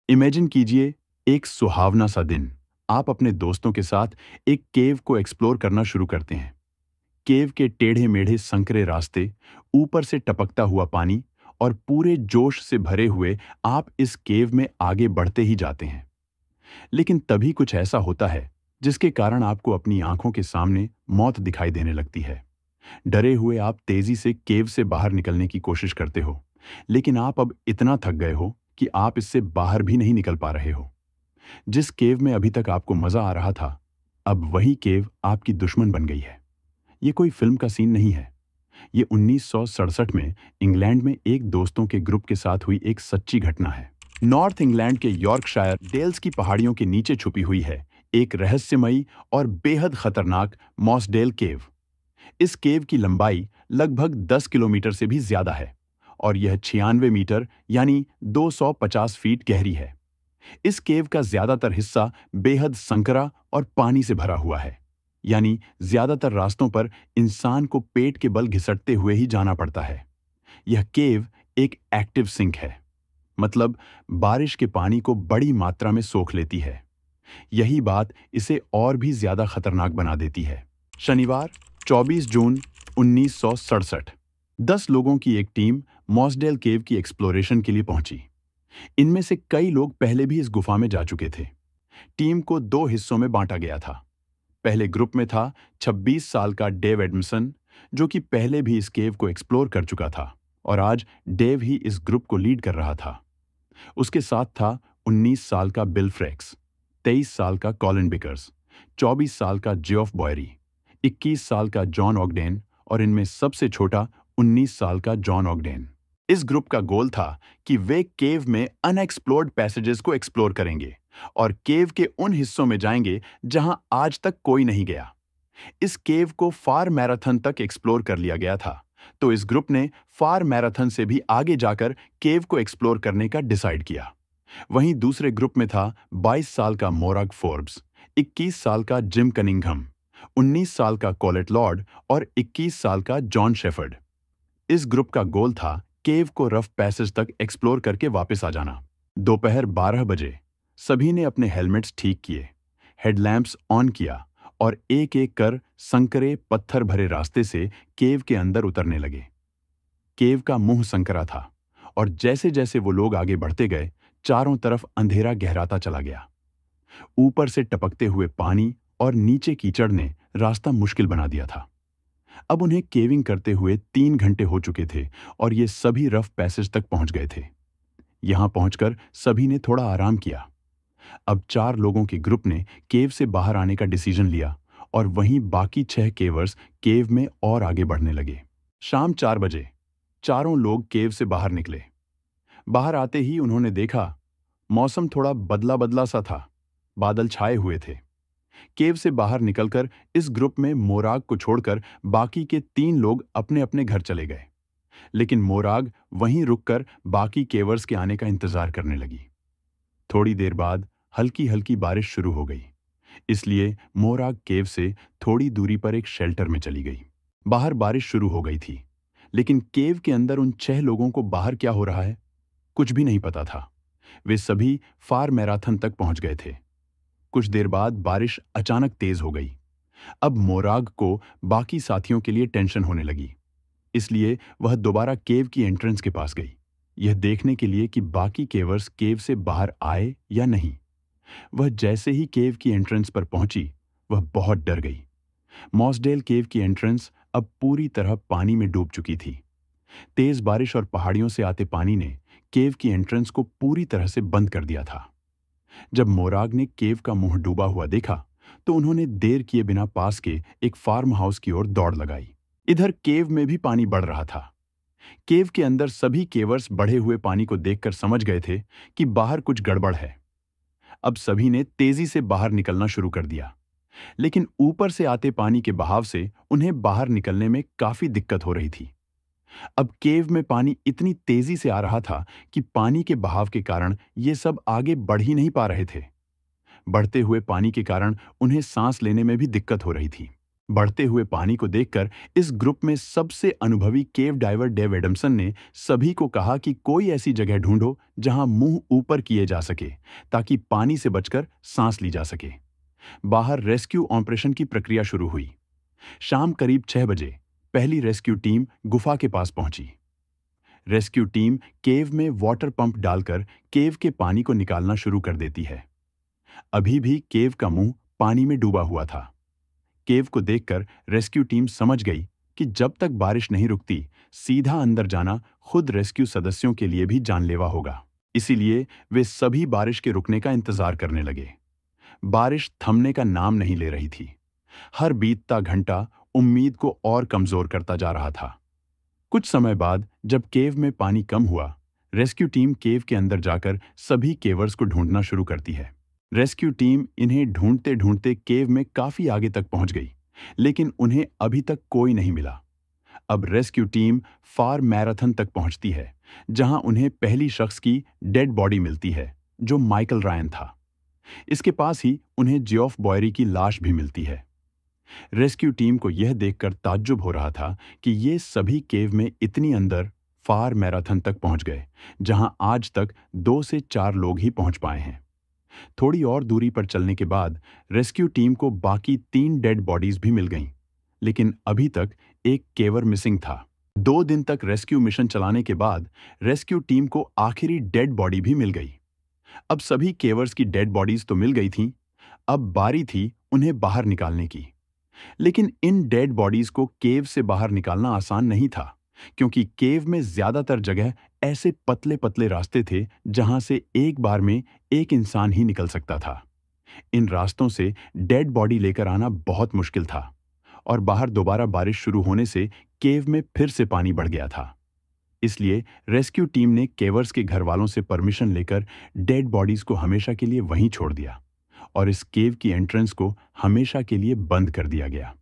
Imagine कीजिए एक सुहावना सा दिन। आप अपने दोस्तों के साथ एक केव को एक्सप्लोर करना शुरू करते हैं। केव के टेढ़े मेढ़े संकरे रास्ते, ऊपर से टपकता हुआ पानी और पूरे जोश से भरे हुए आप इस केव में आगे बढ़ते ही जाते हैं। लेकिन तभी कुछ ऐसा होता है जिसके कारण आपको अपनी आंखों के सामने मौत दिखाई देने लगती है। डरे हुए आप तेजी से केव से बाहर निकलने की कोशिश करते हो, लेकिन आप अब इतना थक गए हो कि आप इससे बाहर भी नहीं निकल पा रहे हो। जिस केव में अभी तक आपको मजा आ रहा था, अब वही केव आपकी दुश्मन बन गई है। ये कोई फिल्म का सीन नहीं है। ये 1967 में इंग्लैंड में एक दोस्तों के ग्रुप के साथ हुई एक सच्ची घटना है। नॉर्थ इंग्लैंड के यॉर्कशायर डेल्स की पहाड़ियों के नीचे छुपी हुई है एक रहस्यमयी और बेहद खतरनाक मॉसडेल केव। इस केव की लंबाई लगभग 10 किलोमीटर से भी ज्यादा है और यह 96 मीटर यानी 250 फीट गहरी है। इस केव का ज्यादातर हिस्सा बेहद संकरा और पानी से भरा हुआ है, यानी ज्यादातर रास्तों पर इंसान को पेट के बल घिसटते हुए ही जाना पड़ता है। यह केव एक एक्टिव सिंक है, मतलब बारिश के पानी को बड़ी मात्रा में सोख लेती है। यही बात इसे और भी ज्यादा खतरनाक बना देती है। शनिवार 24 जून 1967 10 लोगों की एक टीम मॉसडेल केव की एक्सप्लोरेशन के लिए पहुंची। इनमें से कई लोग पहले भी इस गुफा में जा चुके थे। टीम को दो हिस्सों में बांटा गया था। पहले ग्रुप में था 26 साल का डेव एडमसन, जो कि पहले भी इस केव को एक्सप्लोर कर चुका था और आज डेव ही इस ग्रुप को लीड कर रहा था। उसके साथ था 19 साल का बिल फ्रेक्स, 23 साल का कॉलिन बिकर्स, 24 साल का जियोफ बॉयरी, 21 साल का जॉन ऑगडेन और इनमें सबसे छोटा 19 साल का जॉन ऑगडेन। इस ग्रुप का गोल था कि वे केव में अनएक्सप्लोर्ड पैसेजेस को एक्सप्लोर करेंगे और केव के उन हिस्सों में जाएंगे जहां आज तक कोई नहीं गया। इस केव को फार मैराथन तक एक्सप्लोर कर लिया गया था, तो इस ग्रुप ने फार मैराथन से भी आगे जाकर केव को एक्सप्लोर करने का डिसाइड किया। वहीं दूसरे ग्रुप में था 22 साल का मोराग फोर्ब्स, 21 साल का जिम कनिंघम, 19 साल का कॉलेट लॉर्ड और 21 साल का जॉन शेफर्ड। इस ग्रुप का गोल था केव को रफ पैसेज तक एक्सप्लोर करके वापस आ जाना। दोपहर 12 बजे सभी ने अपने हेलमेट्स ठीक किए, हेडलैम्प्स ऑन किया और एक एक कर संकरे पत्थर भरे रास्ते से केव के अंदर उतरने लगे। केव का मुंह संकरा था और जैसे जैसे वो लोग आगे बढ़ते गए, चारों तरफ अंधेरा गहराता चला गया। ऊपर से टपकते हुए पानी और नीचे कीचड़ ने रास्ता मुश्किल बना दिया था। अब उन्हें केविंग करते हुए 3 घंटे हो चुके थे और ये सभी रफ पैसेज तक पहुंच गए थे। यहां पहुंचकर सभी ने थोड़ा आराम किया। अब 4 लोगों के ग्रुप ने केव से बाहर आने का डिसीजन लिया और वहीं बाकी 6 केवर्स केव में और आगे बढ़ने लगे। शाम 4 बजे चारों लोग केव से बाहर निकले। बाहर आते ही उन्होंने देखा मौसम थोड़ा बदला बदला सा था, बादल छाए हुए थे। केव से बाहर निकलकर इस ग्रुप में मोराग को छोड़कर बाकी के 3 लोग अपने अपने घर चले गए, लेकिन मोराग वहीं रुककर बाकी केवर्स के आने का इंतजार करने लगी। थोड़ी देर बाद हल्की हल्की बारिश शुरू हो गई, इसलिए मोराग केव से थोड़ी दूरी पर एक शेल्टर में चली गई। बाहर बारिश शुरू हो गई थी, लेकिन केव के अंदर उन 6 लोगों को बाहर क्या हो रहा है कुछ भी नहीं पता था। वे सभी फार मैराथन तक पहुंच गए थे। कुछ देर बाद बारिश अचानक तेज हो गई। अब मोराग को बाकी साथियों के लिए टेंशन होने लगी, इसलिए वह दोबारा केव की एंट्रेंस के पास गई, यह देखने के लिए कि बाकी केवर्स केव से बाहर आए या नहीं। वह जैसे ही केव की एंट्रेंस पर पहुंची, वह बहुत डर गई। मॉसडेल केव की एंट्रेंस अब पूरी तरह पानी में डूब चुकी थी। तेज बारिश और पहाड़ियों से आते पानी ने केव की एंट्रेंस को पूरी तरह से बंद कर दिया था। जब मोराग ने केव का मुंह डूबा हुआ देखा, तो उन्होंने देर किए बिना पास के एक फार्म हाउस की ओर दौड़ लगाई। इधर केव में भी पानी बढ़ रहा था। केव के अंदर सभी केवर्स बढ़े हुए पानी को देखकर समझ गए थे कि बाहर कुछ गड़बड़ है। अब सभी ने तेजी से बाहर निकलना शुरू कर दिया, लेकिन ऊपर से आते पानी के बहाव से उन्हें बाहर निकलने में काफी दिक्कत हो रही थी। अब केव में पानी इतनी तेजी से आ रहा था कि पानी के बहाव के कारण ये सब आगे बढ़ ही नहीं पा रहे थे। बढ़ते हुए पानी के कारण उन्हें सांस लेने में भी दिक्कत हो रही थी। बढ़ते हुए पानी को देखकर इस ग्रुप में सबसे अनुभवी केव डाइवर डेव एडमसन ने सभी को कहा कि कोई ऐसी जगह ढूंढो जहां मुंह ऊपर किए जा सके, ताकि पानी से बचकर सांस ली जा सके। बाहर रेस्क्यू ऑपरेशन की प्रक्रिया शुरू हुई। शाम करीब 6 बजे पहली रेस्क्यू टीम गुफा के पास पहुंची। रेस्क्यू टीम केव में वाटर पंप डालकर केव के पानी को निकालना शुरू कर देती है। अभी भी केव का मुंह पानी में डूबा हुआ था। केव को देखकर रेस्क्यू टीम समझ गई कि जब तक बारिश नहीं रुकती, सीधा अंदर जाना खुद रेस्क्यू सदस्यों के लिए भी जानलेवा होगा। इसीलिए वे सभी बारिश के रुकने का इंतजार करने लगे। बारिश थमने का नाम नहीं ले रही थी। हर बीतता घंटा उम्मीद को और कमजोर करता जा रहा था। कुछ समय बाद जब केव में पानी कम हुआ, रेस्क्यू टीम केव के अंदर जाकर सभी केवर्स को ढूंढना शुरू करती है। रेस्क्यू टीम इन्हें ढूंढते ढूंढते केव में काफी आगे तक पहुंच गई, लेकिन उन्हें अभी तक कोई नहीं मिला। अब रेस्क्यू टीम फार मैराथन तक पहुंचती है, जहां उन्हें पहली शख्स की डेड बॉडी मिलती है, जो माइकल रायन था। इसके पास ही उन्हें जियोफ बॉयरी की लाश भी मिलती है। रेस्क्यू टीम को यह देखकर ताज्जुब हो रहा था कि ये सभी केव में इतनी अंदर फार मैराथन तक पहुंच गए, जहां आज तक 2 से 4 लोग ही पहुंच पाए हैं। थोड़ी और दूरी पर चलने के बाद रेस्क्यू टीम को बाकी 3 डेड बॉडीज भी मिल गईं, लेकिन अभी तक एक केवर मिसिंग था। 2 दिन तक रेस्क्यू मिशन चलाने के बाद रेस्क्यू टीम को आखिरी डेड बॉडी भी मिल गई। अब सभी केवर्स की डेड बॉडीज तो मिल गई थीं, अब बारी थी उन्हें बाहर निकालने की। लेकिन इन डेड बॉडीज को केव से बाहर निकालना आसान नहीं था, क्योंकि केव में ज्यादातर जगह ऐसे पतले पतले रास्ते थे जहां से एक बार में एक इंसान ही निकल सकता था। इन रास्तों से डेड बॉडी लेकर आना बहुत मुश्किल था, और बाहर दोबारा बारिश शुरू होने से केव में फिर से पानी बढ़ गया था। इसलिए रेस्क्यू टीम ने केवर्स के घर वालों से परमिशन लेकर डेड बॉडीज को हमेशा के लिए वहीं छोड़ दिया, और इस केव की एंट्रेंस को हमेशा के लिए बंद कर दिया गया।